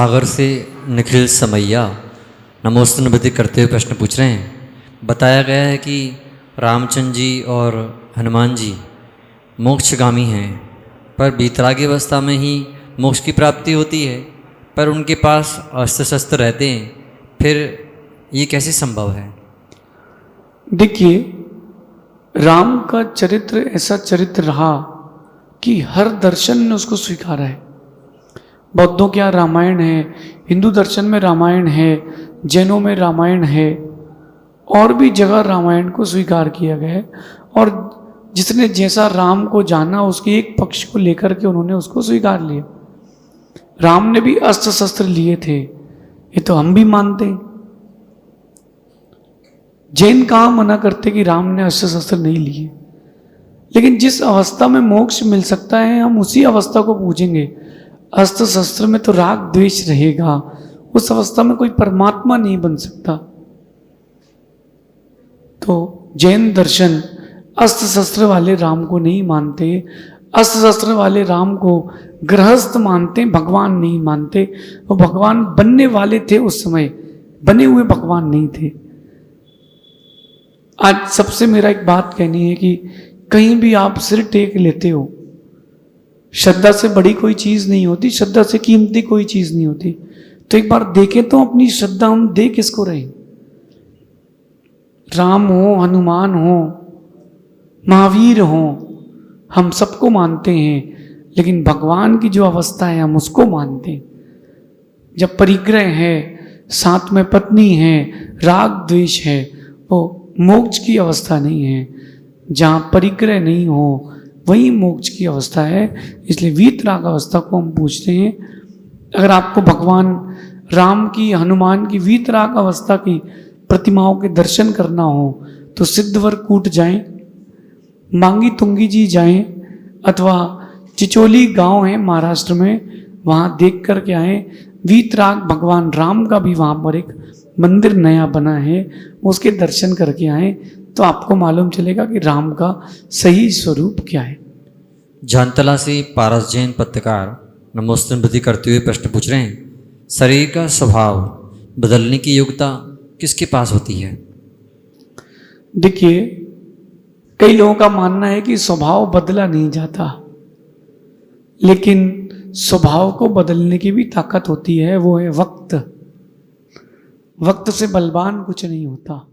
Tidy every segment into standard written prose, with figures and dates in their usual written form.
सागर से निखिल समैया नमोस्तु नमस्ते करते हुए प्रश्न पूछ रहे हैं। बताया गया है कि रामचंद्र जी और हनुमान जी मोक्षगामी हैं, पर बीतरागी अवस्था में ही मोक्ष की प्राप्ति होती है, पर उनके पास अस्त्र शस्त्र रहते हैं, फिर ये कैसे संभव है? देखिए, राम का चरित्र ऐसा चरित्र रहा कि हर दर्शन ने उसको स्वीकारा है। बौद्धों के यहाँ रामायण है, हिंदू दर्शन में रामायण है, जैनों में रामायण है, और भी जगह रामायण को स्वीकार किया गया है। और जिसने जैसा राम को जाना उसके एक पक्ष को लेकर के उन्होंने उसको स्वीकार लिया। राम ने भी अस्त्र शस्त्र लिए थे, ये तो हम भी मानते हैं। जैन कहाँ मना करते कि राम ने अस्त्र शस्त्र नहीं लिए, लेकिन जिस अवस्था में मोक्ष मिल सकता है हम उसी अवस्था को पूजेंगे। अस्त्र शस्त्र में तो राग द्वेष रहेगा, उस अवस्था में कोई परमात्मा नहीं बन सकता। तो जैन दर्शन अस्त्र शस्त्र वाले राम को नहीं मानते, अस्त्र शस्त्र वाले राम को गृहस्थ मानते, भगवान नहीं मानते। वो भगवान बनने वाले थे उस समय, बने हुए भगवान नहीं थे। आज सबसे मेरा एक बात कहनी है कि कहीं भी आप सिर टेक लेते हो, श्रद्धा से बड़ी कोई चीज नहीं होती, श्रद्धा से कीमती कोई चीज नहीं होती। तो एक बार देखें तो अपनी श्रद्धा हम दे किसको रहे। राम हो, हनुमान हो, महावीर हो, हम सबको मानते हैं, लेकिन भगवान की जो अवस्था है हम उसको मानते हैं। जब परिग्रह है, साथ में पत्नी है, राग द्वेष है, वो मोक्ष की अवस्था नहीं है। जहाँ परिग्रह नहीं हो वही मोक्ष की अवस्था है। इसलिए वीतराग अवस्था को हम पूछते हैं। अगर आपको भगवान राम की, हनुमान की वीतराग अवस्था की प्रतिमाओं के दर्शन करना हो तो सिद्धवर कूट जाएं, मांगी तुंगी जी जाएं, अथवा चिचोली गांव है महाराष्ट्र में, वहाँ देख कर के आए। वीतराग भगवान राम का भी वहाँ पर एक मंदिर नया बना है, उसके दर्शन करके आए तो आपको मालूम चलेगा कि राम का सही स्वरूप क्या है। जानतला से पारस जैन पत्रकार नमोस्तु नमस्ते करते हुए प्रश्न पूछ रहे हैं। शरीर का स्वभाव बदलने की योग्यता किसके पास होती है? देखिए, कई लोगों का मानना है कि स्वभाव बदला नहीं जाता, लेकिन स्वभाव को बदलने की भी ताकत होती है, वो है वक्त। वक्त से बलवान कुछ नहीं होता।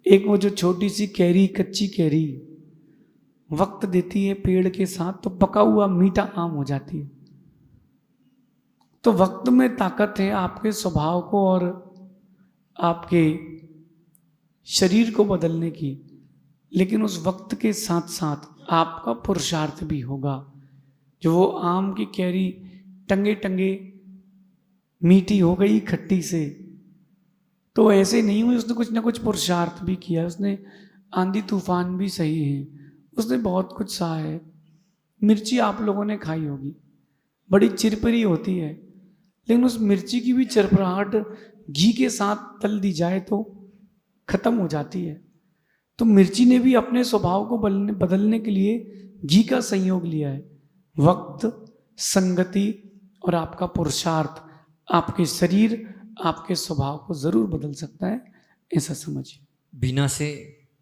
एक वो जो छोटी सी कैरी, कच्ची कैरी वक्त देती है पेड़ के साथ तो पका हुआ मीठा आम हो जाती है। तो वक्त में ताकत है आपके स्वभाव को और आपके शरीर को बदलने की, लेकिन उस वक्त के साथ साथ आपका पुरुषार्थ भी होगा। जो वो आम की कैरी टंगे टंगे मीठी हो गई खट्टी से, तो ऐसे नहीं हुई, उसने कुछ ना कुछ पुरुषार्थ भी किया, उसने आंधी तूफान भी सही है, उसने बहुत कुछ सहा है। मिर्ची आप लोगों ने खाई होगी, बड़ी चिरपरी होती है, लेकिन उस मिर्ची की भी चिरपराहट घी के साथ तल दी जाए तो खत्म हो जाती है। तो मिर्ची ने भी अपने स्वभाव को बदलने के लिए घी का संयोग लिया है। वक्त, संगति और आपका पुरुषार्थ आपके शरीर, आपके स्वभाव को जरूर बदल सकता है, ऐसा समझिए। बीना से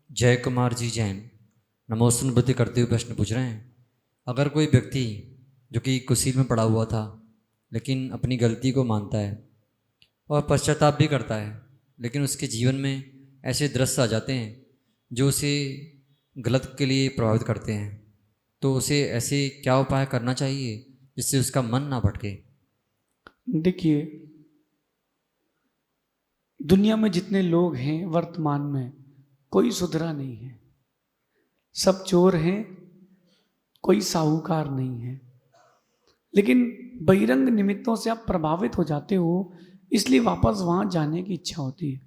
जय कुमार जी जैन नमोस्तु नमस्ते करते हुए प्रश्न पूछ रहे हैं। अगर कोई व्यक्ति जो कि कुसील में पड़ा हुआ था लेकिन अपनी गलती को मानता है और पश्चाताप भी करता है, लेकिन उसके जीवन में ऐसे दृश्य आ जाते हैं जो उसे गलत के लिए प्रभावित करते हैं, तो उसे ऐसे क्या उपाय करना चाहिए जिससे उसका मन ना भटके? देखिए, दुनिया में जितने लोग हैं वर्तमान में कोई सुधरा नहीं है, सब चोर हैं, कोई साहूकार नहीं है। लेकिन बहिरंग निमित्तों से आप प्रभावित हो जाते हो, इसलिए वापस वहां जाने की इच्छा होती है।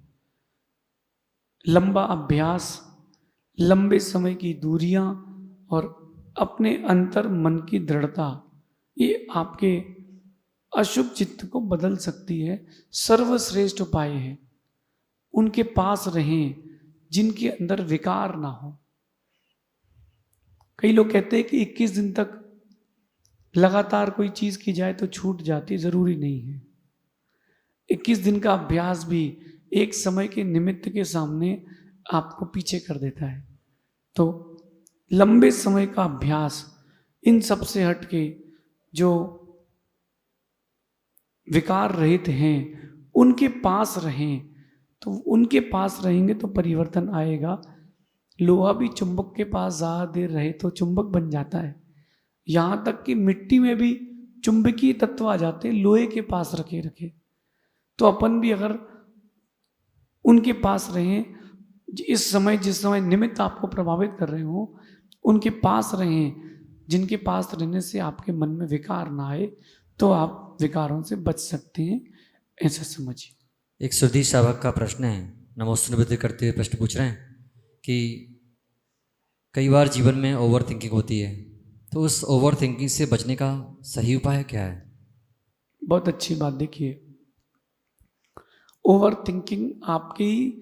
लंबा अभ्यास, लंबे समय की दूरियां और अपने अंतर मन की दृढ़ता, ये आपके अशुभ चित्त को बदल सकती है। सर्वश्रेष्ठ उपाय है उनके पास रहें जिनके अंदर विकार ना हो। कई लोग कहते हैं कि 21 दिन तक लगातार कोई चीज की जाए तो छूट जाती, जरूरी नहीं है। 21 दिन का अभ्यास भी एक समय के निमित्त के सामने आपको पीछे कर देता है। तो लंबे समय का अभ्यास इन सब से हट के जो विकार रहित हैं उनके पास रहें, तो उनके पास रहेंगे तो परिवर्तन आएगा। लोहा भी चुंबक के पास ज़्यादा देर रहे तो चुंबक बन जाता है। यहाँ तक कि मिट्टी में भी चुंबकीय तत्व आ जाते हैं लोहे के पास रखे रखे। तो अपन भी अगर उनके पास रहें, इस समय जिस समय निमित्त आपको प्रभावित कर रहे हो उनके पास रहें, जिनके पास रहने से आपके मन में विकार ना आए, तो आप विकारों से बच सकते हैं, ऐसा समझिए। एक सुधीर सावक का प्रश्न है, नमोस्तुभ्यते करते हुए प्रश्न पूछ रहे हैं कि कई बार जीवन में ओवर थिंकिंग होती है, तो उस ओवर थिंकिंग से बचने का सही उपाय क्या है? बहुत अच्छी बात। देखिए, ओवर थिंकिंग आपके ही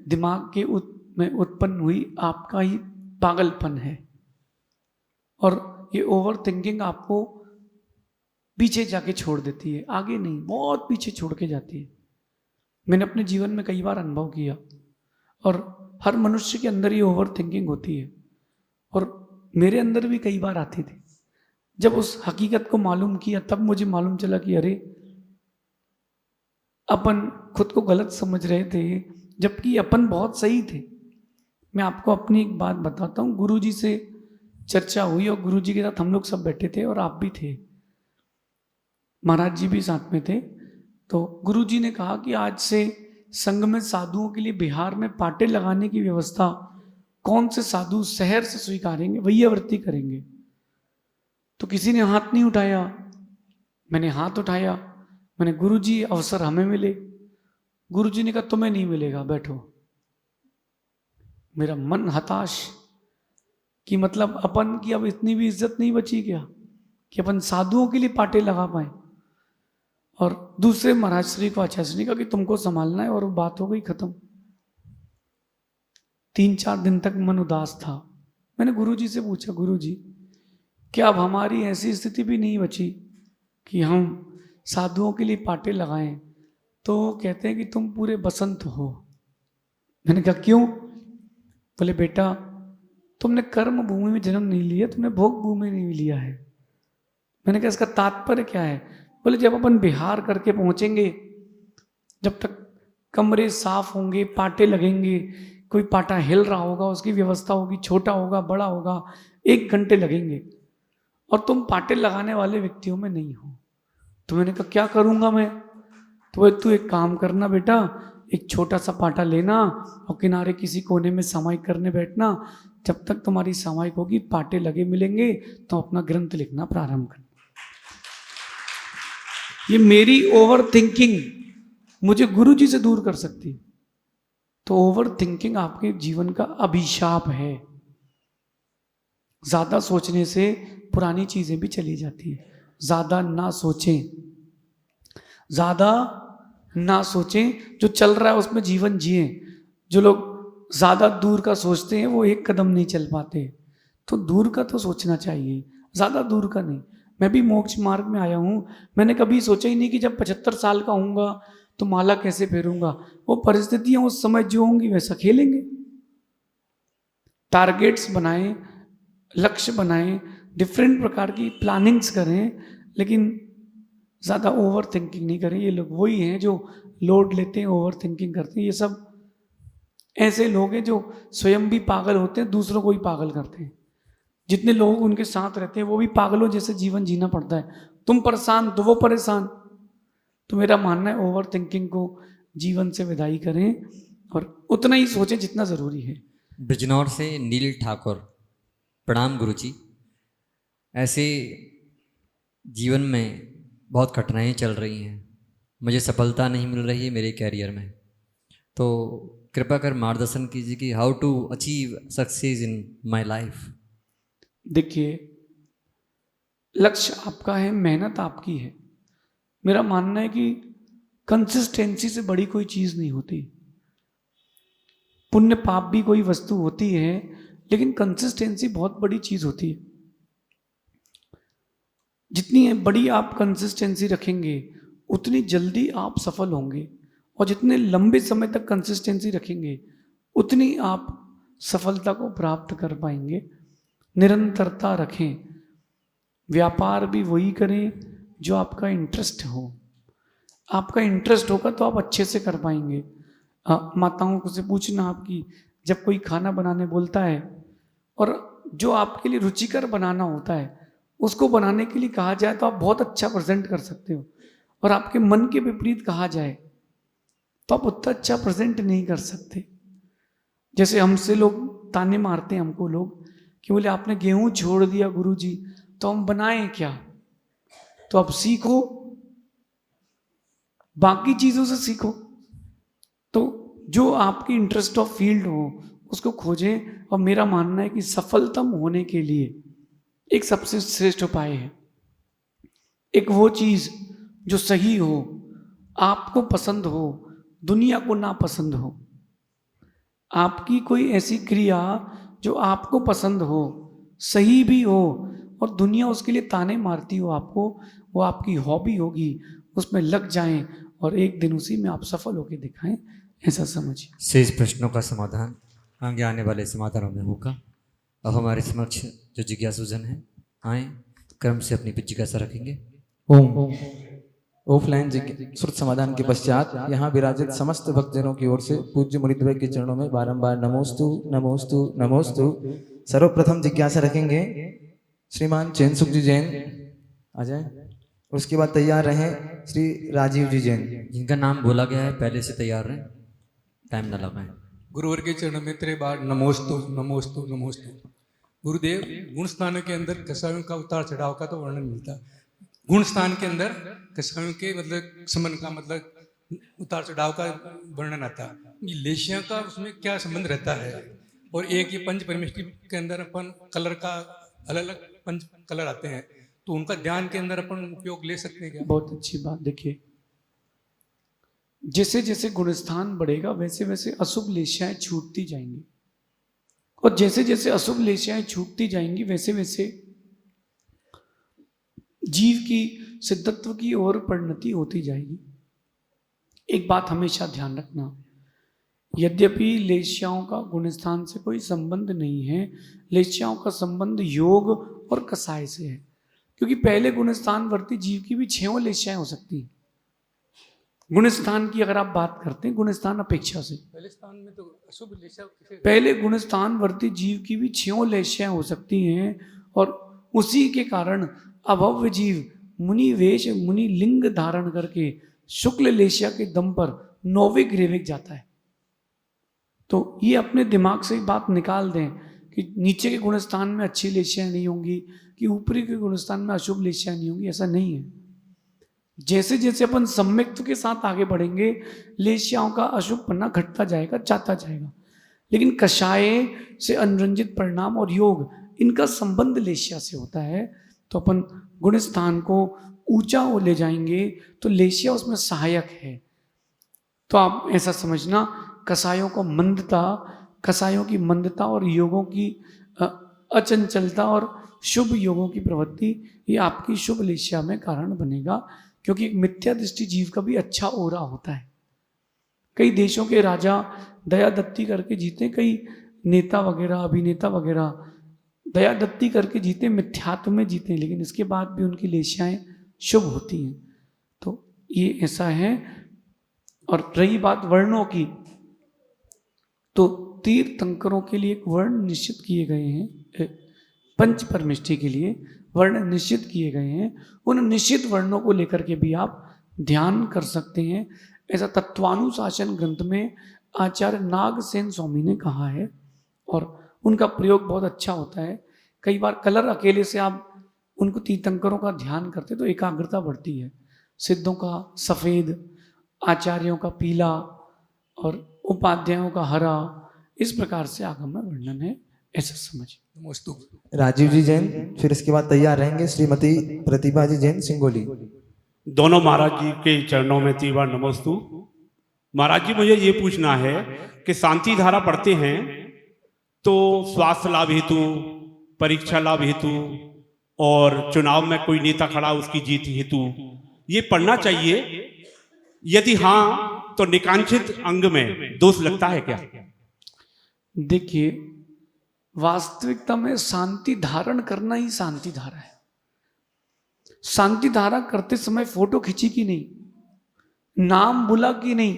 दिमाग के में उत्पन्न हुई आपका ही पागलपन है, और ये ओवर थिंकिंग आपको पीछे जाके छोड़ देती है, आगे नहीं, बहुत पीछे छोड़ के जाती है। मैंने अपने जीवन में कई बार अनुभव किया, और हर मनुष्य के अंदर ये ओवर थिंकिंग होती है, और मेरे अंदर भी कई बार आती थी। जब उस हकीकत को मालूम किया तब मुझे मालूम चला कि अरे, अपन खुद को गलत समझ रहे थे जबकि अपन बहुत सही थे। मैं आपको अपनी एक बात बताता हूँ। गुरुजी से चर्चा हुई और गुरुजी के साथ हम लोग सब बैठे थे, और आप भी थे, महाराज जी भी साथ में थे। तो गुरुजी ने कहा कि आज से संघ में साधुओं के लिए बिहार में पाटे लगाने की व्यवस्था कौन से साधु शहर से स्वीकारेंगे, वैयावृत्ति करेंगे। तो किसी ने हाथ नहीं उठाया, मैंने हाथ उठाया। मैंने, गुरुजी अवसर हमें मिले। गुरुजी ने कहा तुम्हें नहीं मिलेगा, बैठो। मेरा मन हताश कि मतलब अपन की अब इतनी भी इज्जत नहीं बची क्या कि अपन साधुओं के लिए पाटे लगा पाए। और दूसरे महाराज श्री को, आचार्य श्री ने कहा कि तुमको संभालना है, और वो बात हो गई खत्म। 3-4 दिन तक मन उदास था। मैंने गुरुजी से पूछा, गुरुजी क्या अब हमारी ऐसी स्थिति भी नहीं बची कि हम साधुओं के लिए पाटे लगाएं? तो कहते हैं कि तुम पूरे बसंत हो। मैंने कहा क्यों? बोले बेटा, तुमने कर्म भूमि में जन्म नहीं लिया, तुमने भोग भूमि में लिया है। मैंने कहा इसका तात्पर्य क्या है? बोले जब अपन बिहार करके पहुंचेंगे, जब तक कमरे साफ होंगे, पाटे लगेंगे, कोई पाटा हिल रहा होगा, उसकी व्यवस्था होगी, छोटा होगा बड़ा होगा, 1 घंटे लगेंगे, और तुम पाटे लगाने वाले व्यक्तियों में नहीं हो। तो मैंने कहा क्या करूंगा मैं? तो बोले तू एक काम करना बेटा, एक छोटा सा पाटा लेना और किनारे किसी कोने में सामायिक करने बैठना। जब तक तुम्हारी सामायिक होगी, पाटे लगे मिलेंगे, तो अपना ग्रंथ लिखना प्रारंभ करना। ये मेरी ओवर थिंकिंग मुझे गुरुजी से दूर कर सकती। तो ओवर थिंकिंग आपके जीवन का अभिशाप है। ज्यादा सोचने से पुरानी चीजें भी चली जाती है। ज्यादा ना सोचें, ज्यादा ना सोचें, जो चल रहा है उसमें जीवन जिए। जो लोग ज्यादा दूर का सोचते हैं वो एक कदम नहीं चल पाते। तो दूर का तो सोचना चाहिए, ज्यादा दूर का नहीं। मैं भी मोक्ष मार्ग में आया हूं, मैंने कभी सोचा ही नहीं कि जब 75 साल का होऊंगा तो माला कैसे फेरूंगा। वो परिस्थितियां उस समय जो होंगी वैसा खेलेंगे। टारगेट्स बनाएं, लक्ष्य बनाएं, डिफरेंट प्रकार की प्लानिंग्स करें, लेकिन ज़्यादा ओवर थिंकिंग नहीं करें। ये लोग वही हैं जो लोड लेते हैं, ओवर थिंकिंग करते हैं। ये सब ऐसे लोग हैं जो स्वयं भी पागल होते हैं, दूसरों को भी पागल करते हैं। जितने लोग उनके साथ रहते हैं वो भी पागलों जैसे जीवन जीना पड़ता है। तुम परेशान तो वो परेशान। तो मेरा मानना है ओवर थिंकिंग को जीवन से विदाई करें और उतना ही सोचें जितना ज़रूरी है। बिजनौर से नील ठाकुर, प्रणाम गुरुजी। ऐसे जीवन में बहुत कठिनाइयाँ चल रही हैं, मुझे सफलता नहीं मिल रही है मेरे कैरियर में, तो कृपया कर मार्गदर्शन कीजिए कि how to achieve success in my life. देखिए, लक्ष्य आपका है, मेहनत आपकी है। मेरा मानना है कि कंसिस्टेंसी से बड़ी कोई चीज़ नहीं होती। पुण्य पाप भी कोई वस्तु होती है, लेकिन कंसिस्टेंसी बहुत बड़ी चीज़ होती है। जितनी बड़ी आप कंसिस्टेंसी रखेंगे उतनी जल्दी आप सफल होंगे, और जितने लंबे समय तक कंसिस्टेंसी रखेंगे उतनी आप सफलता को प्राप्त कर पाएंगे। निरंतरता रखें, व्यापार भी वही करें जो आपका इंटरेस्ट हो। आपका इंटरेस्ट होगा तो आप अच्छे से कर पाएंगे। माताओं को से पूछना आपकी, जब कोई खाना बनाने बोलता है और जो आपके लिए रुचिकर बनाना होता है उसको बनाने के लिए कहा जाए तो आप बहुत अच्छा प्रेजेंट कर सकते हो, और आपके मन के विपरीत कहा जाए तो आप उतना अच्छा प्रेजेंट नहीं कर सकते। जैसे हमसे लोग ताने मारते हैं हमको लोग कि बोले आपने गेहूं छोड़ दिया गुरुजी, तो हम बनाएं क्या? तो अब सीखो, बाकी चीजों से सीखो। तो जो आपकी इंटरेस्ट ऑफ फील्ड हो उसको खोजें। और मेरा मानना है कि सफलतम होने के लिए एक सबसे श्रेष्ठ उपाय है, एक वो चीज जो सही हो, आपको पसंद हो, दुनिया को ना पसंद हो। आपकी कोई ऐसी क्रिया जो आपको पसंद हो, सही भी हो, और दुनिया उसके लिए ताने मारती हो आपको, वो आपकी हॉबी होगी। उसमें लग जाएं और एक दिन उसी में आप सफल होकर दिखाएं, ऐसा समझिए। शेष प्रश्नों का समाधान आगे आने वाले समाधानों में होगा। अब हमारे समक्ष जो जिज्ञासुजन है आए, क्रम से अपनी जिज्ञासा रखेंगे। ओम। ऑफलाइन श्रुत समाधान के पश्चात यहाँ विराजित समस्त भक्तजनों की ओर से पूज्य मुनिद्वय के चरणों में बारंबार नमोस्तु नमोस्तु नमोस्तु। सर्वप्रथम जिज्ञासा रखेंगे श्रीमान चैनसुख जी जैन, आ जाए। उसके बाद तैयार रहें श्री राजीव जी जैन। जिनका नाम बोला गया है पहले से तैयार रहें, टाइम न लगाएं। गुरुवर के चरणों में तेरे बार नमोस्तु नमोस्तु नमोस्तु। गुरुदेव, गुण स्थानों के अंदर कसायों का उतार चढ़ाव का तो वर्णन मिलता है। गुण स्थान के अंदर कसायों के मतलब समन का मतलब उतार चढ़ाव का वर्णन आता है। लेशिया का उसमें क्या संबंध रहता है? और एक ये पंच परमेष्टि के अंदर अपन कलर का अलग अलग पंच कलर आते हैं, तो उनका ध्यान के अंदर अपन उपयोग ले सकते हैं क्या? बहुत अच्छी बात। देखिए, जैसे जैसे गुणस्थान बढ़ेगा वैसे वैसे अशुभ लेशियाएं छूटती जाएंगी, और जैसे जैसे अशुभ लेशियाएं छूटती जाएंगी वैसे वैसे जीव की सिद्धत्व की ओर परिणति होती जाएगी। एक बात हमेशा ध्यान रखना, यद्यपि लेशियाओं का गुणस्थान से कोई संबंध नहीं है, लेशियाओं का संबंध योग और कसाय से है। क्योंकि पहले गुणस्थान वर्ती जीव की भी 6 लेशियाएं हो सकती हैं। गुणस्थान की अगर आप बात करते हैं, गुणस्थान अपेक्षा से पहले स्थान में तो अशुभ लेशिया पहले गुणस्थान वर्ती जीव की भी 6 लेशियाएं हो सकती हैं, और उसी के कारण अभव्य जीव मुनि वेश मुनि लिंग धारण करके शुक्ल लेशिया के दम पर 9वें ग्रेविक जाता है। तो ये अपने दिमाग से बात निकाल दें कि नीचे के गुणस्थान में अच्छी लेशियाएं नहीं होंगी, कि ऊपरी के गुणस्थान में अशुभ लेशियाएं नहीं होंगी, ऐसा नहीं है। जैसे जैसे अपन सम्यक्त्व के साथ आगे बढ़ेंगे, लेशियाओं का अशुभपना घटता जाएगा, जाता जाएगा। लेकिन कषाय से अनुरंजित परिणाम और योग, इनका संबंध लेशिया से होता है। तो अपन गुणस्थान को ऊंचा ले जाएंगे तो लेशिया उसमें सहायक है। तो आप ऐसा समझना, कसायों को मंदता, कसायों की मंदता और योगों की अचंचलता और शुभ योगों की प्रवृत्ति, ये आपकी शुभ लेशिया में कारण बनेगा। क्योंकि एक मिथ्या दृष्टि जीव का भी अच्छा ओरा होता है। कई देशों के राजा दया दत्ती करके जीते, कई नेता वगैरह अभिनेता वगैरह दया दत्ती करके जीते, मिथ्यात्व में जीते, लेकिन इसके बाद भी उनकी लेशियाएं शुभ होती हैं। तो ये ऐसा है। और रही बात वर्णों की, तो तीर्थंकरों के लिए एक वर्ण निश्चित किए गए हैं, पंच परमिष्टि के लिए वर्ण निश्चित किए गए हैं। उन निश्चित वर्णों को लेकर के भी आप ध्यान कर सकते हैं। ऐसा तत्वानुशासन ग्रंथ में आचार्य नागसेन स्वामी ने कहा है, और उनका प्रयोग बहुत अच्छा होता है। कई बार कलर अकेले से आप उनको तीर्थंकरों का ध्यान करते तो एकाग्रता बढ़ती है। सिद्धों का सफ़ेद, आचार्यों का पीला और उपाध्यायों का हरा, इस प्रकार से आगम में वर्णन है, ऐसा समझिए। नमोस्तु। राजीव जी जैन, फिर इसके बाद तैयार रहेंगे श्रीमती प्रतिभा जी जैन सिंगोली। दोनों महाराज जी के चरणों में 3 बार नमोस्तु। महाराज जी, मुझे ये पूछना है कि शांति धारा पढ़ते हैं तो स्वास्थ्य लाभ हेतु, परीक्षा लाभ हेतु और चुनाव में कोई नेता खड़ा उसकी जीत हेतु, ये पढ़ना चाहिए? यदि हाँ तो निकांक्षित अंग में दोष लगता है क्या? देखिए, वास्तविकता में शांति धारण करना ही शांति धारा है। शांति धारा करते समय फोटो खींची कि नहीं, नाम बोला कि नहीं,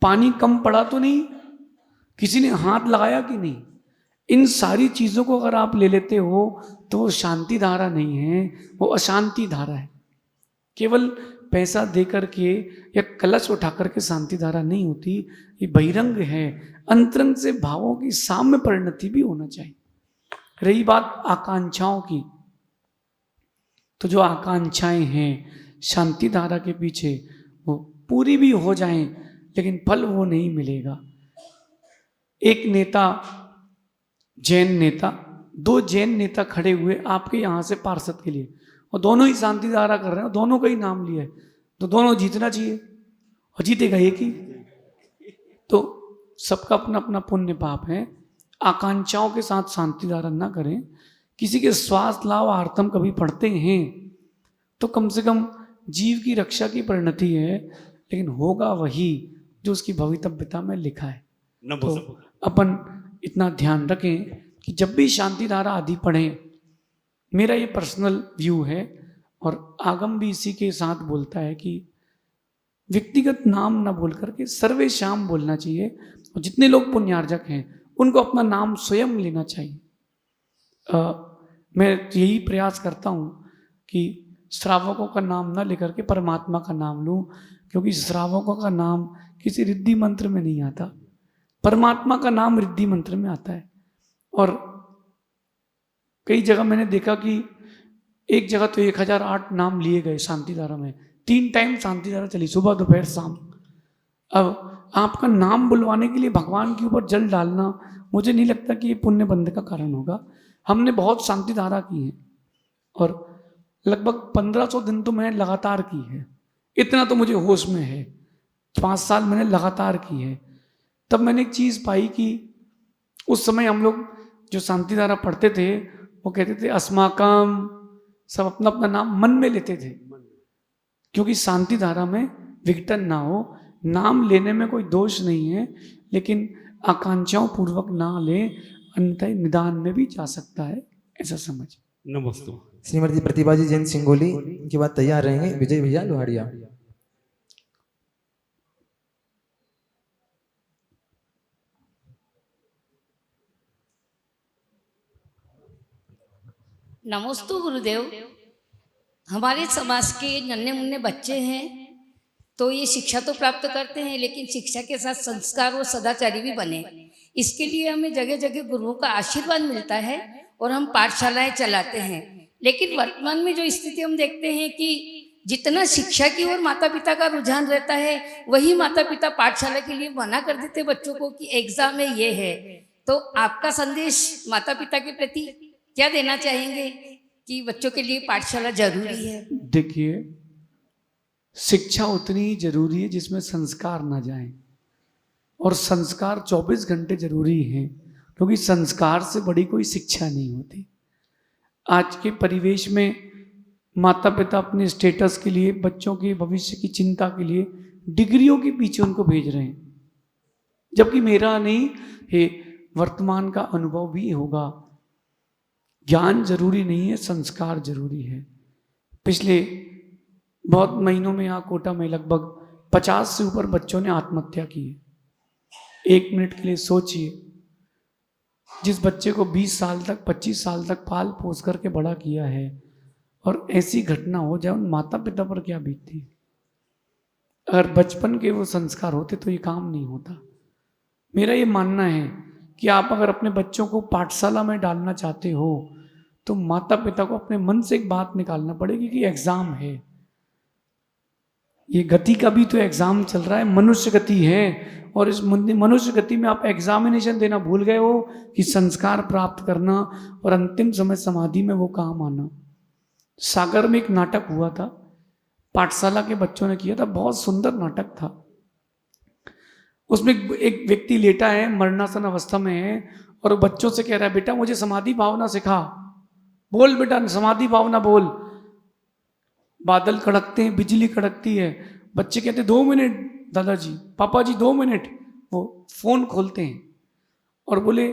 पानी कम पड़ा तो नहीं, किसी ने हाथ लगाया कि नहीं, इन सारी चीजों को अगर आप ले लेते हो तो वो शांति धारा नहीं है, वो अशांति धारा है। केवल पैसा दे करके या कलश उठा करके शांति धारा नहीं होती, ये बहिरंग है। अंतरंग से भावों की साम्य परिणति भी होना चाहिए। रही बात आकांक्षाओं की, तो जो आकांक्षाएं हैं शांति धारा के पीछे वो पूरी भी हो जाएं, लेकिन फल वो नहीं मिलेगा। एक नेता, जैन नेता, दो जैन नेता खड़े हुए आपके यहाँ से पार्षद के लिए, और दोनों ही शांति धारा कर रहे हैं, दोनों का ही नाम लिया है, तो दोनों जीतना चाहिए, और जीतेगा एक ही। तो सबका अपना अपना पुण्य पाप है। आकांक्षाओं के साथ शांति धारा ना करें। किसी के स्वास्थ्य लाभ आर्तम कभी पढ़ते हैं तो कम से कम जीव की रक्षा की परिणति है, लेकिन होगा वही जो उसकी भवितव्यता में लिखा है। तो अपन इतना ध्यान रखें कि जब भी शांति धारा आदि पढ़ें, मेरा ये पर्सनल व्यू है और आगम भी इसी के साथ बोलता है कि व्यक्तिगत नाम ना बोल करके सर्वे शाम बोलना चाहिए, और जितने लोग पुण्यार्जक हैं उनको अपना नाम स्वयं लेना चाहिए। मैं यही प्रयास करता हूँ कि श्रावकों का नाम ना लेकर के परमात्मा का नाम लूँ, क्योंकि श्रावकों का नाम किसी रिद्धि मंत्र में नहीं आता, परमात्मा का नाम रिद्धि मंत्र में आता है। और कई जगह मैंने देखा कि एक जगह तो 1008 नाम लिए गए शांति धारा में, 3 टाइम शांति धारा चली, सुबह दोपहर शाम। अब आपका नाम बुलवाने के लिए भगवान के ऊपर जल डालना मुझे नहीं लगता कि ये पुण्य बंध का कारण होगा। हमने बहुत शांति धारा की है और लगभग 1500 दिन तो मैंने लगातार की है, इतना तो मुझे होश में है। 5 साल मैंने लगातार की है। तब मैंने एक चीज़ पाई कि उस समय हम लोग जो शांति धारा पढ़ते थे वो कहते थे अस्माकम, सब अपना अपना नाम मन में लेते थे, क्योंकि शांति धारा में विघटन ना हो। नाम लेने में कोई दोष नहीं है, लेकिन आकांक्षाओं पूर्वक ना ले, अन्यथा निदान में भी जा सकता है, ऐसा समझ। नमस्ते। श्रीमती प्रतिभा जी जैन सिंगोली, इनके बाद तैयार रहेंगे विजय भैया लोहाड़िया। नमोस्तु गुरुदेव। हमारे समाज के नन्हे मुन्ने बच्चे हैं तो ये शिक्षा तो प्राप्त करते हैं, लेकिन शिक्षा के साथ संस्कार और सदाचारी भी बने, इसके लिए हमें जगह जगह गुरुओं का आशीर्वाद मिलता है और हम पाठशालाएं चलाते हैं। लेकिन वर्तमान में जो स्थिति हम देखते हैं कि जितना शिक्षा की ओर माता पिता का रुझान रहता है, वही माता पिता पाठशाला के लिए मना कर देते बच्चों को कि एग्जाम में ये है। तो आपका संदेश माता पिता के प्रति क्या देना चाहेंगे कि बच्चों के लिए पाठशाला जरूरी है? देखिए, शिक्षा उतनी ही जरूरी है जिसमें संस्कार ना जाए, और संस्कार 24 घंटे जरूरी हैं, क्योंकि संस्कार से बड़ी कोई शिक्षा नहीं होती। आज के परिवेश में माता पिता अपने स्टेटस के लिए, बच्चों के भविष्य की चिंता के लिए डिग्रियों के पीछे उनको भेज रहे हैं, जबकि मेरा नहीं है, वर्तमान का अनुभव भी होगा। ज्ञान जरूरी नहीं है, संस्कार जरूरी है। पिछले बहुत महीनों में यहाँ कोटा में लगभग 50 से ऊपर बच्चों ने आत्महत्या की है। 1 मिनट के लिए सोचिए, जिस बच्चे को 20 साल तक 25 साल तक पाल पोस करके बड़ा किया है, और ऐसी घटना हो जाए, उन माता पिता पर क्या बीतती। अगर बचपन के वो संस्कार होते तो ये काम नहीं होता। मेरा ये मानना है कि आप अगर अपने बच्चों को पाठशाला में डालना चाहते हो तो माता पिता को अपने मन से एक बात निकालना पड़ेगी कि एग्जाम है, ये गति का भी तो एग्जाम चल रहा है, मनुष्य गति है, और इस मनुष्य गति में आप एग्जामिनेशन देना भूल गए हो कि संस्कार प्राप्त करना और अंतिम समय समाधि में वो काम आना। सागर में एक नाटक हुआ था, पाठशाला के बच्चों ने किया था, बहुत सुंदर नाटक था। उसमें एक व्यक्ति लेटा है, मरणासन अवस्था में है, और बच्चों से कह रहा है, बेटा मुझे समाधि भावना सिखा, बोल बेटा समाधि भावना बोल। बादल कड़कते हैं, बिजली कड़कती है, बच्चे कहते 2 मिनट दादाजी, पापा जी 2 मिनट, वो फोन खोलते हैं और बोले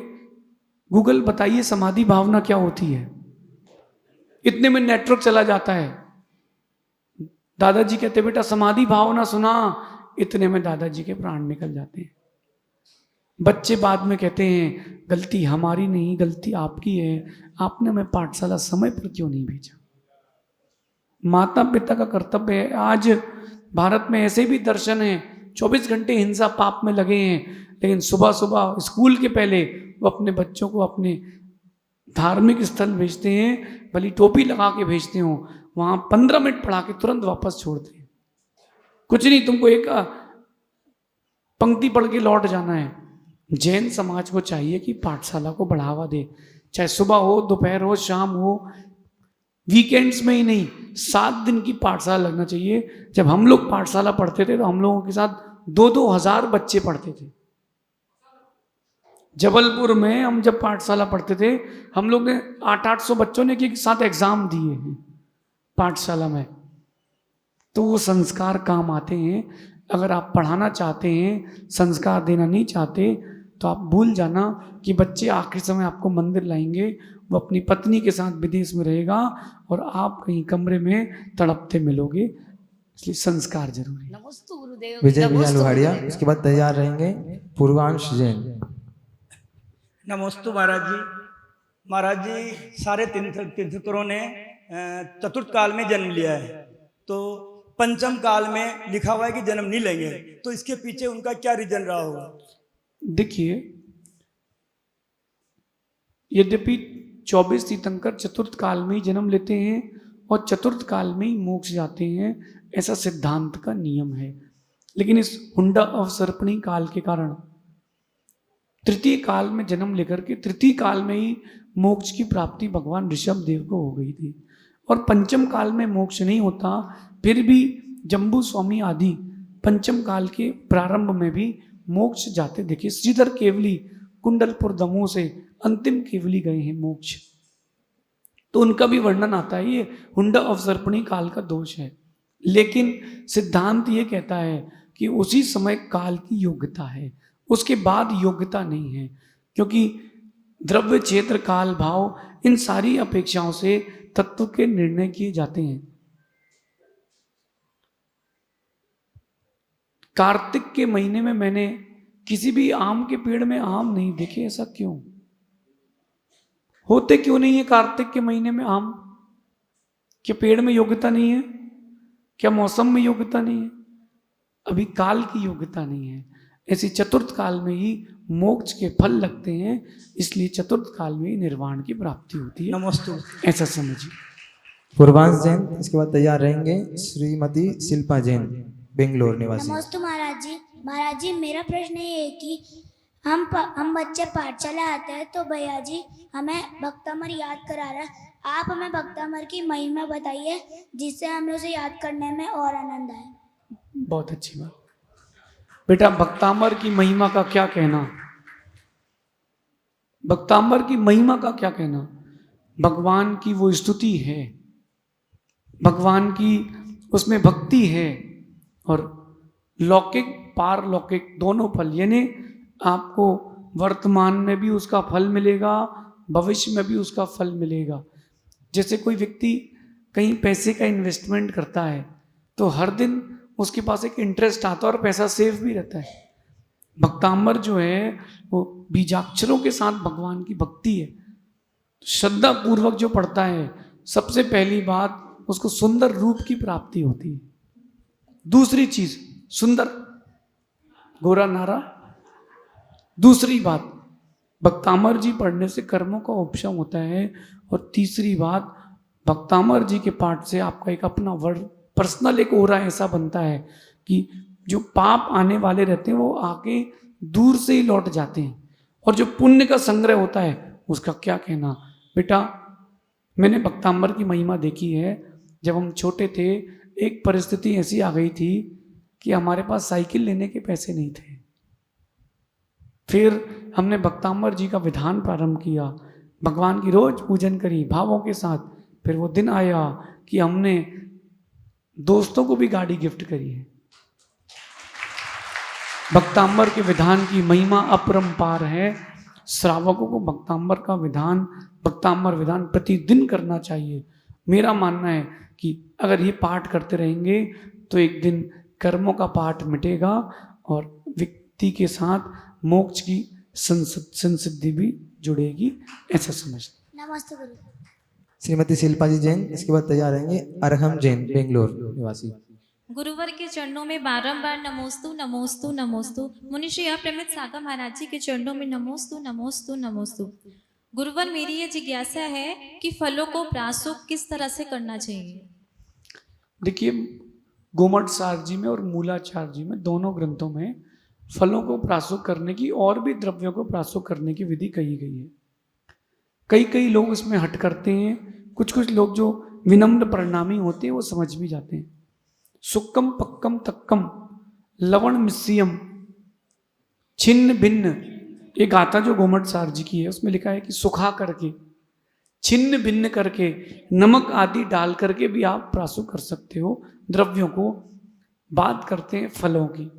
गूगल बताइए समाधि भावना क्या होती है। इतने में नेटवर्क चला जाता है। दादाजी कहते बेटा समाधि भावना सुना, इतने में दादाजी के प्राण निकल जाते हैं। बच्चे बाद में कहते हैं गलती हमारी नहीं, गलती आपकी है, आपने हमें पाठशाला समय पर क्यों नहीं भेजा। माता पिता का कर्तव्य है। आज भारत में ऐसे भी दर्शन हैं 24 घंटे हिंसा पाप में लगे हैं, लेकिन सुबह सुबह स्कूल के पहले वो अपने बच्चों को अपने धार्मिक स्थल भेजते हैं, भली टोपी लगा के भेजते हो, वहाँ 15 मिनट पढ़ा के तुरंत वापस छोड़ते हैं। कुछ नहीं, तुमको एक पंक्ति पढ़ के लौट जाना है। जैन समाज को चाहिए कि पाठशाला को बढ़ावा दे, चाहे सुबह हो, दोपहर हो, शाम हो, वीकेंड्स में ही नहीं, 7 दिन की पाठशाला लगना चाहिए। जब हम लोग पाठशाला पढ़ते थे तो हम लोगों के साथ 2-2 हज़ार बच्चे पढ़ते थे। जबलपुर में हम जब पाठशाला पढ़ते थे, हम लोग ने 800-800 बच्चों ने एक साथ एग्जाम दिए हैं पाठशाला में। तो वो संस्कार काम आते हैं। अगर आप पढ़ाना चाहते हैं, संस्कार देना नहीं चाहते, तो आप भूल जाना कि बच्चे आखिरी समय आपको मंदिर लाएंगे, वो अपनी पत्नी के साथ विदेश में रहेगा और आप कहीं कमरे में तड़पते मिलोगे। इसलिए संस्कार जरूरी है। नमोस्तु गुरुदेव। विजय भैया नमोस्तु लोहाड़िया, गुरुदेव। इसके बाद तैयार रहेंगे पूर्वांश जैन। नमोस्तु महाराज जी। महाराज जी, सारे तीर्थंकरों ने चतुर्थ काल में जन्म लिया है, तो पंचम काल में लिखा हुआ है कि जन्म नहीं लेंगे, तो इसके पीछे उनका क्या रीजन रहा होगा? देखिए, यद्यपि 24 तीर्थंकर चतुर्थ काल में ही जन्म लेते हैं और चतुर्थ काल में ही मोक्ष जाते हैं, ऐसा सिद्धांत का नियम है, लेकिन इस हुंडा अवसर्पणी काल के कारण तृतीय काल में जन्म लेकर के तृतीय काल में ही मोक्ष की प्राप्ति भगवान ऋषभ देव को हो गई थी। और पंचम काल में मोक्ष नहीं होता, फिर भी जम्बू स्वामी आदि पंचम काल के प्रारंभ में भी मोक्ष जाते। देखिए, श्रीधर केवली कुंडलपुर दमोह से अंतिम केवली गए हैं मोक्ष, तो उनका भी वर्णन आता है। ये हुंडा अवसर्पणी काल का दोष है, लेकिन सिद्धांत ये कहता है कि उसी समय काल की योग्यता है, उसके बाद योग्यता नहीं है, क्योंकि द्रव्य क्षेत्र काल भाव इन सारी अपेक्षाओं से तत्व के निर्णय किए जाते हैं। कार्तिक के महीने में मैंने किसी भी आम के पेड़ में आम नहीं देखे। ऐसा क्यों? होते क्यों नहीं है कार्तिक के महीने में आम? क्या पेड़ में योग्यता नहीं है? क्या मौसम में योग्यता नहीं है? अभी काल की योग्यता नहीं है। ऐसी चतुर्थ काल में ही मोक्ष के फल लगते हैं, इसलिए चतुर्थ काल में ही निर्वाण की प्राप्ति होती है। नमोस्तु। ऐसा समझिए। पूर्वांश जैन, इसके बाद तैयार रहेंगे श्रीमती शिल्पा जैन, बेंगलोर निवासी। नमस्ते महाराज जी। महाराज जी, मेरा प्रश्न ये है कि हम बच्चे पाठशाला आते हैं तो भैया जी हमें भक्तामर याद करा रहा है, आप हमें भक्तामर की महिमा बताइए जिससे हमें उसे याद करने में और आनंद आए। बहुत अच्छी बात बेटा। भक्तांबर की महिमा का क्या कहना? भक्तांबर की महिमा का क्या कहना? भगवान की वो स्तुति है, भगवान की उसमें भक्ति है, और लौकिक पारलौकिक दोनों फल, यानी आपको वर्तमान में भी उसका फल मिलेगा, भविष्य में भी उसका फल मिलेगा। जैसे कोई व्यक्ति कहीं पैसे का इन्वेस्टमेंट करता है तो हर दिन उसके पास एक इंटरेस्ट आता है और पैसा सेफ भी रहता है। भक्तांबर जो है वो बीजाक्षरों के साथ भगवान की भक्ति है। श्रद्धा पूर्वक जो पढ़ता है, सबसे पहली बात उसको सुंदर रूप की प्राप्ति होती है। दूसरी चीज सुंदर गोरा नारा। दूसरी बात भक्तामर जी पढ़ने से कर्मों का उपशम होता है। और तीसरी बात भक्तामर जी के पाठ से आपका एक अपना वर्ड पर्सनल एक ओरा ऐसा बनता है कि जो पाप आने वाले रहते हैं वो आके दूर से ही लौट जाते हैं, और जो पुण्य का संग्रह होता है उसका क्या कहना। बेटा, मैंने भक्तांबर की महिमा देखी है। जब हम छोटे थे, एक परिस्थिति ऐसी आ गई थी कि हमारे पास साइकिल लेने के पैसे नहीं थे। फिर हमने भक्तांबर जी का विधान प्रारंभ किया, भगवान की रोज पूजन करी भावों के साथ। फिर वो दिन आया कि हमने दोस्तों को भी गाड़ी गिफ्ट करिए। भक्तांबर के विधान की महिमा अपरंपार है। श्रावकों को भक्तांबर विधान प्रतिदिन करना चाहिए। मेरा मानना है कि अगर ये पाठ करते रहेंगे तो एक दिन कर्मों का पाठ मिटेगा और व्यक्ति के साथ मोक्ष की संसिद्धि भी जुड़ेगी, ऐसा समझ। नमस्ते गुरु। श्रीमती शिल्पा जी जैन, इसके बाद तैयार रहेंगे अरहम जैन, बेंगलोर निवासी। गुरुवर के चरणों में बारंबार नमोस्तु नमोस्तु नमोस्तु। मुनिश्री प्रेमित सागा महाराज जी के चरणों में नमोस्तु नमोस्तु नमोस्तु। गुरुवर, मेरी ये जिज्ञासा है कि फलों को प्रासुक किस तरह से करना चाहिए? देखिए, गोमटसार जी में और मूलाचार जी में, दोनों ग्रंथों में फलों को प्रासुक करने की और भी द्रव्यों को प्रासुक करने की विधि कही गई है। कई लोग इसमें हट करते हैं, कुछ लोग जो विनम्र परिणामी होते हैं वो समझ भी जाते हैं। सुक्कम पक्कम तक्कम लवण मिश्रियम छिन्न भिन्न, एक गाथा जो गोमटसार जी की है उसमें लिखा है कि सुखा करके, छिन्न भिन्न करके, नमक आदि डाल करके भी आप प्रासुक कर सकते हो द्रव्यों को। बात करते हैं फलों की।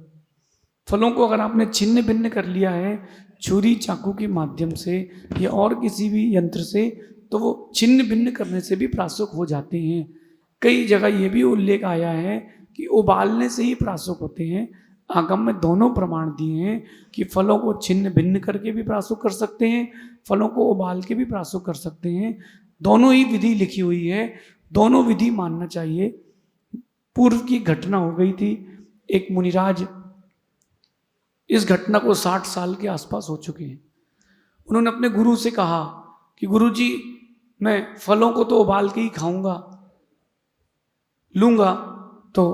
फलों को अगर आपने छिन्न भिन्न कर लिया है छुरी चाकू के माध्यम से या और किसी भी यंत्र से, तो वो छिन्न भिन्न करने से भी प्रासुक हो जाते हैं। कई जगह ये भी उल्लेख आया है कि उबालने से ही प्रासुक होते हैं। आगम में दोनों प्रमाण दिए हैं कि फलों को छिन्न भिन्न करके भी प्रासुक कर सकते हैं, फलों को उबाल के भी प्रासुक कर सकते हैं। दोनों ही विधि लिखी हुई है, दोनों विधि मानना चाहिए। पूर्व की घटना हो गई थी, एक मुनिराज, इस घटना को 60 साल के आसपास हो चुके हैं। उन्होंने अपने गुरु से कहा कि गुरु जी, मैं फलों को तो उबाल के ही खाऊंगा, लूंगा तो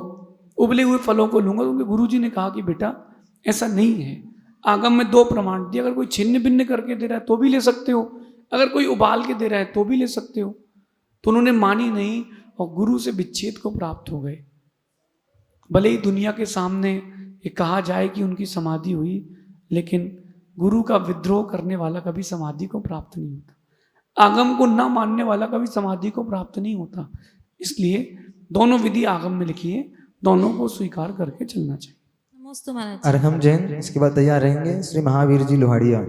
उबले हुए फलों को लूंगा। क्योंकि गुरु जी ने कहा कि बेटा ऐसा नहीं है। आगम में 2 प्रमाण दिए, अगर कोई छिन्न भिन्न करके दे रहा है तो भी ले सकते हो, अगर कोई उबाल के दे रहा है तो भी ले सकते हो। तो उन्होंने मानी नहीं और गुरु से विच्छेद को प्राप्त हो गए। भले ही दुनिया के सामने ये कहा जाए कि उनकी समाधि हुई, लेकिन गुरु का विद्रोह करने वाला कभी समाधि को प्राप्त नहीं होता। आगम को ना मानने वाला कभी समाधि को प्राप्त नहीं होता। इसलिए दोनों विधि आगम में लिखी है, दोनों को स्वीकार करके चलना चाहिए। नमोस्तु महाराज। अरहम जैन, इसके बाद तैयार रहेंगे श्री महावीर जी लोहाड़िया।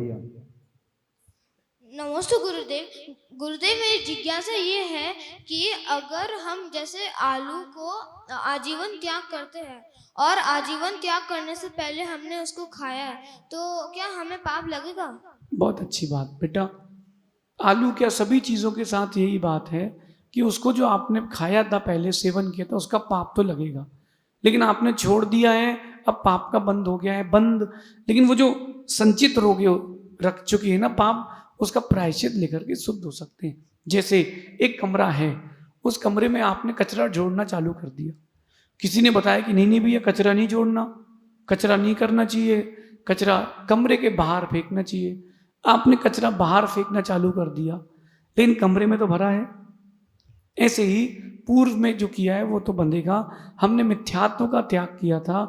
नमस्ते गुरुदेव। गुरुदेव, मेरी जिज्ञासा ये है कि अगर हम जैसे आलू को आजीवन त्याग करते हैं और आजीवन त्याग करने से पहले हमने उसको खाया है, तो क्या हमें पाप लगेगा? बहुत अच्छी बात बेटा। आलू क्या, सभी चीज़ों के साथ यही बात है कि उसको जो आपने खाया था, पहले सेवन किया था, उसका पाप तो लगेगा। लेकिन आपने छोड़ दिया है, अब पाप का बंद हो गया है, बंद। लेकिन वो जो संचित रोगे रख चुकी है ना पाप, उसका प्रायश्चित लेकर के शुद्ध हो सकते हैं। जैसे एक कमरा है, उस कमरे में आपने कचरा जोड़ना चालू कर दिया। किसी ने बताया कि नहीं भैया कचरा नहीं जोड़ना, कचरा नहीं करना चाहिए, कचरा कमरे के बाहर फेंकना चाहिए। आपने कचरा बाहर फेंकना चालू कर दिया, लेकिन कमरे में तो भरा है। ऐसे ही पूर्व में जो किया है वो तो बंधेगा। हमने मिथ्यात्व का त्याग किया था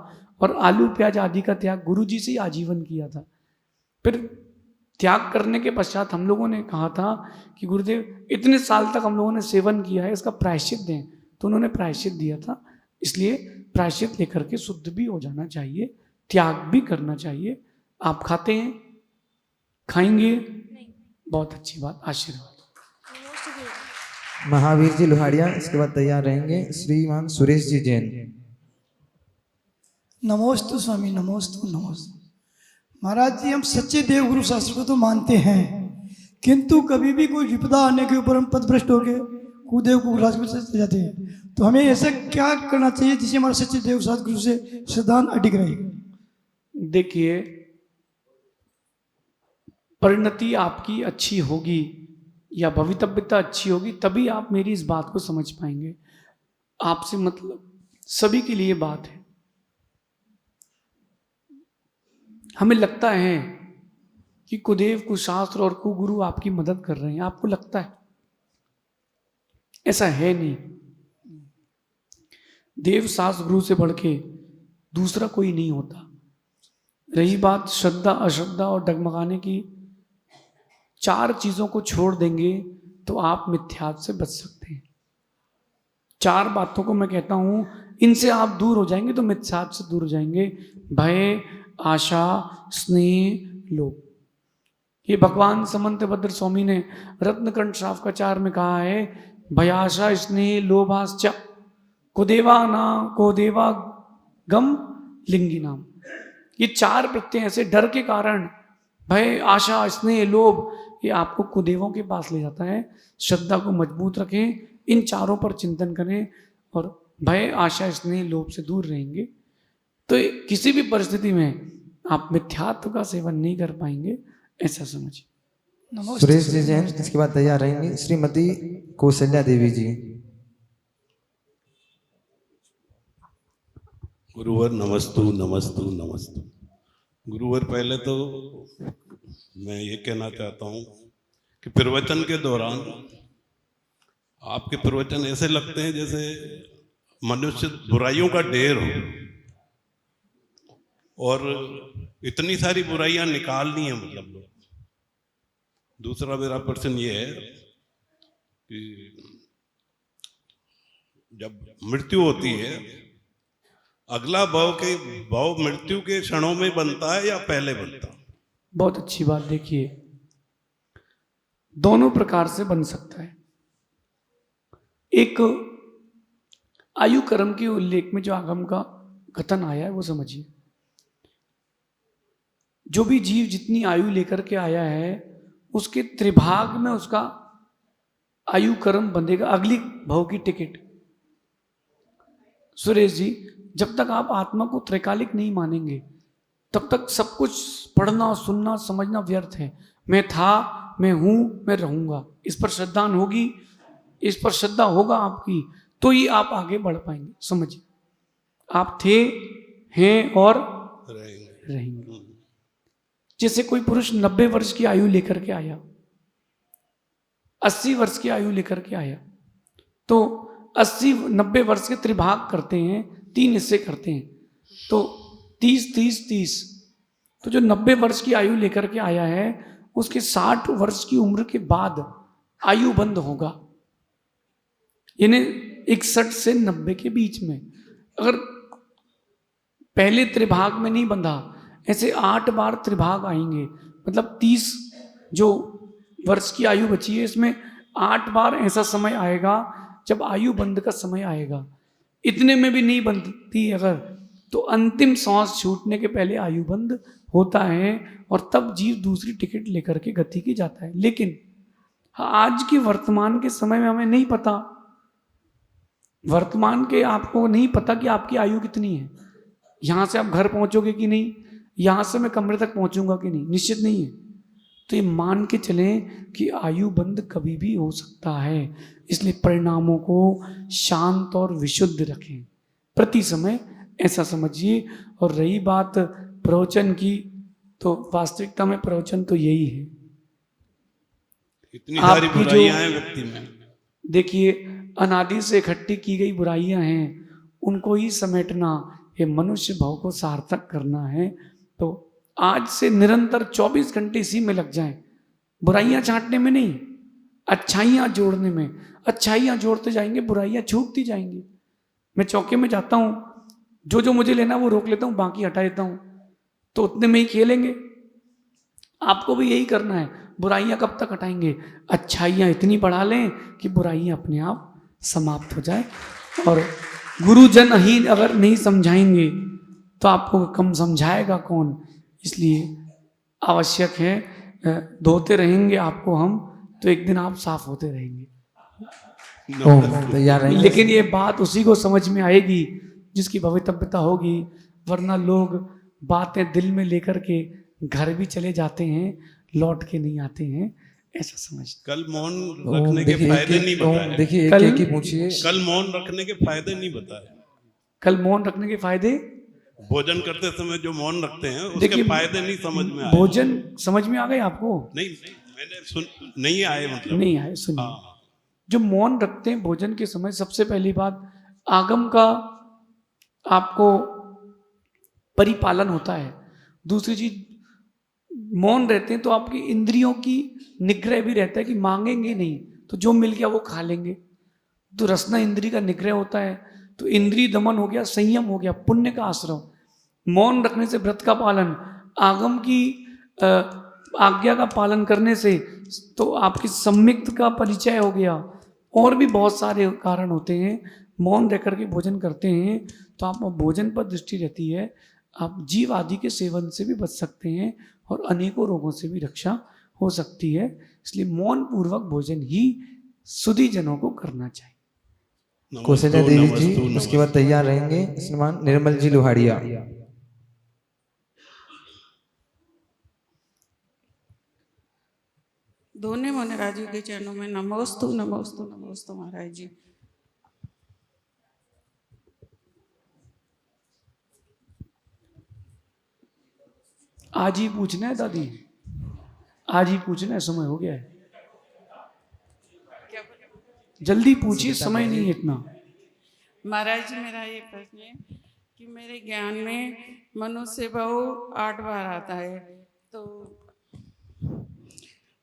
और आलू प्याज आदि का त्याग गुरु जी से ही आजीवन किया था। फिर त्याग करने के पश्चात हम लोगों ने कहा था कि गुरुदेव इतने साल तक हम लोगों ने सेवन किया है, इसका प्रायश्चित दें। तो उन्होंने प्रायश्चित दिया था। इसलिए प्रायश्चित लेकर के शुद्ध भी हो जाना चाहिए, त्याग भी करना चाहिए। आप खाते हैं, खाएंगे? बहुत अच्छी बात, आशीर्वाद। महावीर जी लोहाड़िया, इसके बाद तैयार रहेंगे श्रीमान सुरेश जी जैन। नमोस्तु स्वामी, नमोस्तु नमोस्तु। महाराज जी, हम सच्चे देव गुरु शास्त्र को तो मानते हैं, किंतु कभी भी कोई विपदा आने के ऊपर हम पथभ्रष्ट हो गए कुदेव को राजगुरु से चले जाते हैं। तो हमें ऐसा क्या करना चाहिए जिससे हमारे सच्चे देव सदगुरु से श्रद्धान अडिग रहे? देखिए, परिणति आपकी अच्छी होगी या भवितव्यता अच्छी होगी, तभी आप मेरी इस बात को समझ पाएंगे। आपसे मतलब सभी के लिए बात है। हमें लगता है कि कुदेव, कुशास्त्र और कुगुरु आपकी मदद कर रहे हैं, आपको लगता है, ऐसा है नहीं। देव शास्त्र गुरु से बढ़ के दूसरा कोई नहीं होता। रही बात श्रद्धा, अश्रद्धा और डगमगाने की, 4 चीजों को छोड़ देंगे तो आप मिथ्यात्व से बच सकते हैं। 4 बातों को मैं कहता हूं, इनसे आप दूर हो जाएंगे तो मिथ्यात्व से दूर हो जाएंगे। भय, आशा, स्नेह, लोभ। ये भगवान समंत भद्र स्वामी ने रत्नकंठ शावकाचार में कहा है, भयाशा स्नेह लोभाश्च कुदेवा गम लिंगी नाम। ये 4 प्रत्यय ऐसे डर के कारण, भय, आशा, स्नेह, लोभ, ये आपको कुदेवों के पास ले जाता है। श्रद्धा को मजबूत रखें, इन 4 पर चिंतन करें और भय, आशा, स्नेह, लोभ से दूर रहेंगे तो किसी भी परिस्थिति में आप मिथ्यात्व का सेवन नहीं कर पाएंगे, ऐसा समझिए। सुरेश जी जैन, इसके बाद तैयार रहेंगे श्रीमती कौशल्या देवी जी। गुरुवर नमस्तु नमस्तु नमस्तु। गुरुवर पहले तो मैं ये कहना चाहता हूँ कि प्रवचन के दौरान आपके प्रवचन ऐसे लगते हैं जैसे मनुष्य बुराइयों का ढेर हो और इतनी सारी बुराइयां निकालनी है मतलब लोग। दूसरा मेरा प्रश्न ये है कि जब मृत्यु होती है, अगला भाव मृत्यु के क्षणों में बनता है या पहले बनता है? बहुत अच्छी बात। देखिए, दोनों प्रकार से बन सकता है। एक आयु कर्म के उल्लेख में जो आगम का कथन आया है वो समझिए। जो भी जीव जितनी आयु लेकर के आया है उसके त्रिभाग में उसका आयु कर्म बंधेगा, अगली भाव की टिकट। सुरेश जी, जब तक आप आत्मा को त्रैकालिक नहीं मानेंगे तब तक सब कुछ पढ़ना, सुनना, समझना व्यर्थ है। मैं था, मैं हूं, मैं रहूंगा, इस पर श्रद्धा होगी, इस पर श्रद्धा होगा आपकी तो ही आप आगे बढ़ पाएंगे। समझिए, आप थे, हैं और रहेंगे। जैसे कोई पुरुष 90 वर्ष की आयु लेकर के आया, 80 वर्ष की आयु लेकर के आया, तो 80-90 वर्ष के त्रिभाग करते हैं, 3 हिस्से करते हैं, तो 30-30-30। तो जो 90 वर्ष की आयु लेकर के आया है उसके 60 वर्ष की उम्र के बाद आयु बंद होगा, यानी 61 से 90 के बीच में। अगर पहले त्रिभाग में नहीं बंधा, ऐसे 8 बार त्रिभाग आएंगे, मतलब 30 जो वर्ष की आयु बची है इसमें 8 बार ऐसा समय आएगा जब आयु बंद का समय आएगा। इतने में भी नहीं बनती अगर, तो अंतिम सांस छूटने के पहले आयु बंद होता है और तब जीव दूसरी टिकट लेकर के गति की जाता है। लेकिन आज के वर्तमान के समय में हमें नहीं पता, वर्तमान के आपको नहीं पता कि आपकी आयु कितनी है। यहाँ से आप घर पहुँचोगे कि नहीं, यहाँ से मैं कमरे तक पहुँचूंगा कि नहीं, निश्चित नहीं है। तो ये मान के चलें कि आयु बंद कभी भी हो सकता है। इसलिए परिणामों को शांत और विशुद्ध रखें प्रति समय, ऐसा समझिए। और रही बात प्रवचन की, तो वास्तविकता में प्रवचन तो यही है। इतनी सारी बुराइयां हैं व्यक्ति में। देखिए, अनादि से इकट्ठी की गई बुराइयां हैं, उनको ही समेटना, ये मनुष्य भाव को सार्थक करना है। तो आज से निरंतर 24 घंटे इसी में लग जाएं, बुराइयां छांटने में नहीं, अच्छाइयां जोड़ने में। अच्छाइयां जोड़ते जाएंगे, बुराइयां छूटती जाएंगी। मैं चौके में जाता हूँ, जो जो मुझे लेना वो रोक लेता हूँ, बाकी हटा देता हूँ, तो उतने में ही खेलेंगे। आपको भी यही करना है। बुराइयां कब तक हटाएंगे? अच्छाइयां इतनी बढ़ा लें कि बुराइयां अपने आप समाप्त हो जाए। और गुरुजन ही अगर नहीं समझाएंगे तो आपको कम समझाएगा कौन। इसलिए आवश्यक है, धोते रहेंगे आपको हम तो एक दिन आप साफ होते रहेंगे। तैयार रहेंगे। लेकिन ये बात उसी को समझ में आएगी जिसकी भवितव्यता होगी, वरना लोग बातें दिल में लेकर के घर भी चले जाते हैं, लौट के नहीं आते हैं, ऐसा समझ। कल मौन रखने के फायदे नहीं बताए। देखिए, कल एक पूछिए। कल मौन रखने के फायदे नहीं बताए। कल मौन रखने के फायदे, भोजन करते समय जो मौन रखते हैं उसके फायदे नहीं समझ में आए। भोजन समझ में आ गए आपको? नहीं, मैंने नहीं आए, मतलब नहीं आए। सुनिए, जो मौन रखते हैं भोजन के समय, सबसे पहली बात आगम का आपको परिपालन होता है। दूसरी चीज, मौन रहते हैं तो आपकी इंद्रियों की निग्रह भी रहता है कि मांगेंगे नहीं, तो जो मिल गया वो खा लेंगे। तो रसना इंद्री का निग्रह होता है, तो इंद्रिय दमन हो गया, संयम हो गया, पुण्य का आश्रम। मौन रखने से व्रत का पालन, आगम की आज्ञा का पालन करने से तो आपकी सम्मिक्त का परिचय हो गया। और भी बहुत सारे कारण होते हैं। मौन रह करके भोजन करते हैं तो आप भोजन पर दृष्टि रहती है, आप जीव आदि के सेवन से भी बच सकते हैं और अनेकों रोगों से भी रक्षा हो सकती है। इसलिए मौन पूर्वक भोजन ही सुधी जनों को करना चाहिए। कौशल्या देवी जी उसके बाद तैयार रहेंगे श्रीमान निर्मल जी लोहाड़िया। दोनों महाराज जी के चरणों में नमोस्तु नमोस्तु नमोस्तु महाराज जी। आज ही पूछना है दादी, आज ही पूछना है, समय हो गया है, जल्दी पूछिए, समय नहीं है इतना। महाराज जी मेरा ये प्रश्न है कि मेरे ज्ञान में मनुष्य बहु 8 बार आता है, तो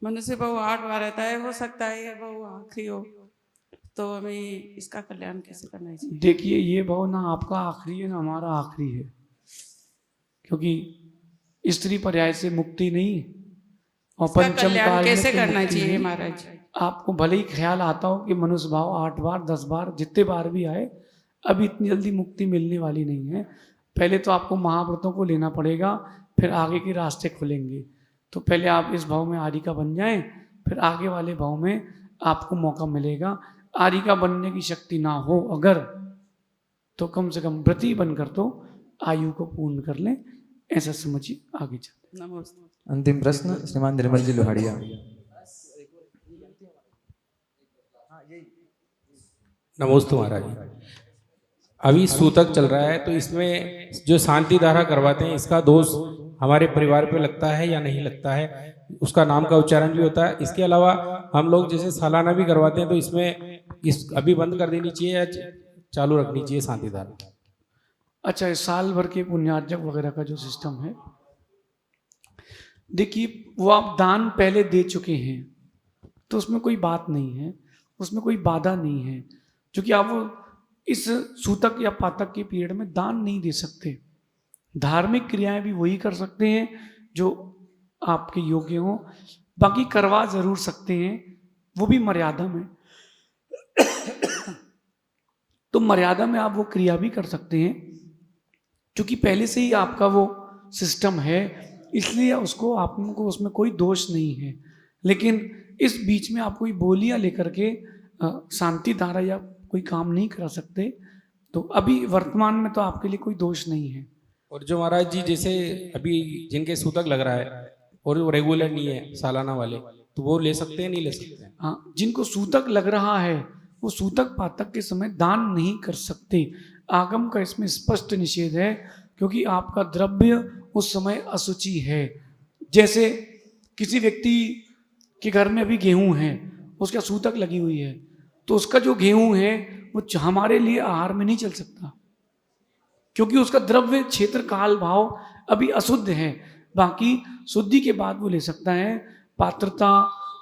मनुष्य बहु 8 बार आता है, हो सकता है ये बहु आखिरी हो, तो हमें इसका कल्याण कैसे करना चाहिए? देखिए ये भाव ना आपका आखिरी है ना हमारा आखिरी है, क्योंकि स्त्री पर्याय से मुक्ति नहीं और पंचम काल कैसे में करना चाहिए महाराज? आपको भले ही ख्याल आता हो कि मनुष्य भाव 8 बार 10 बार जितने बार भी आए, अभी इतनी जल्दी मुक्ति मिलने वाली नहीं है। पहले तो आपको महाव्रतों को लेना पड़ेगा, फिर आगे के रास्ते खुलेंगे। तो पहले आप इस भाव में आरिका बन जाएं, फिर आगे वाले भाव में आपको मौका मिलेगा। आरिका बनने की शक्ति ना हो अगर, तो कम से कम व्रती बनकर तो आयु को पूर्ण कर लें, ऐसा समझिए, आगे चलते। नमस्ते। अंतिम प्रश्न श्रीमान निर्मल जी लोहाड़िया। नमोस्तु महाराज। अभी सूतक चल रहा है, तो इसमें जो शांति धारा करवाते हैं इसका दोष हमारे परिवार पे लगता है या नहीं लगता है? उसका नाम का उच्चारण भी होता है। इसके अलावा हम लोग जैसे सालाना भी करवाते हैं, तो इसमें इस अभी बंद कर देनी चाहिए या चालू रखनी चाहिए शांति धारा? अच्छा, इस साल भर के पुण्यार्जक वगैरह का जो सिस्टम है, देखिए वो आप दान पहले दे चुके हैं तो उसमें कोई बात नहीं है, उसमें कोई बाधा नहीं है, क्योंकि आप वो इस सूतक या पातक के पीरियड में दान नहीं दे सकते। धार्मिक क्रियाएं भी वही कर सकते हैं जो आपके योग्य हो, बाकी करवा जरूर सकते हैं, वो भी मर्यादा में। तो मर्यादा में आप वो क्रिया भी कर सकते हैं, क्योंकि पहले से ही आपका वो सिस्टम है, इसलिए उसको आपको उसमें कोई दोष नहीं है। लेकिन इस बीच में आप कोई बोलियां लेकर के शांति धारा या कोई काम नहीं करा सकते, तो अभी वर्तमान में तो आपके लिए कोई दोष नहीं है। और जो महाराज जी जैसे अभी जिनके सूतक लग रहा है और वो रेगुलर नहीं है सालाना वाले, तो वो ले सकते हैं नहीं ले सकते? हाँ, जिनको सूतक लग रहा है वो सूतक पातक के समय दान नहीं कर सकते। आगम का इसमें स्पष्ट निषेध है, क्योंकि आपका द्रव्य उस समय अशुचि है। जैसे किसी व्यक्ति के घर में अभी गेहूं है, उसका सूतक लगी हुई है, तो उसका जो गेहूं है वो हमारे लिए आहार में नहीं चल सकता, क्योंकि उसका द्रव्य क्षेत्र काल भाव अभी अशुद्ध है। बाकी शुद्धि के बाद वो ले सकता है। पात्रता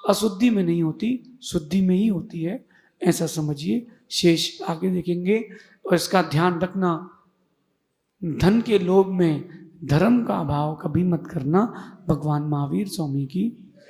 अशुद्धि में नहीं होती, शुद्धि में ही होती है, ऐसा समझिए। शेष आगे देखेंगे। और इसका ध्यान रखना, धन के लोभ में धर्म का अभाव कभी मत करना। भगवान महावीर स्वामी की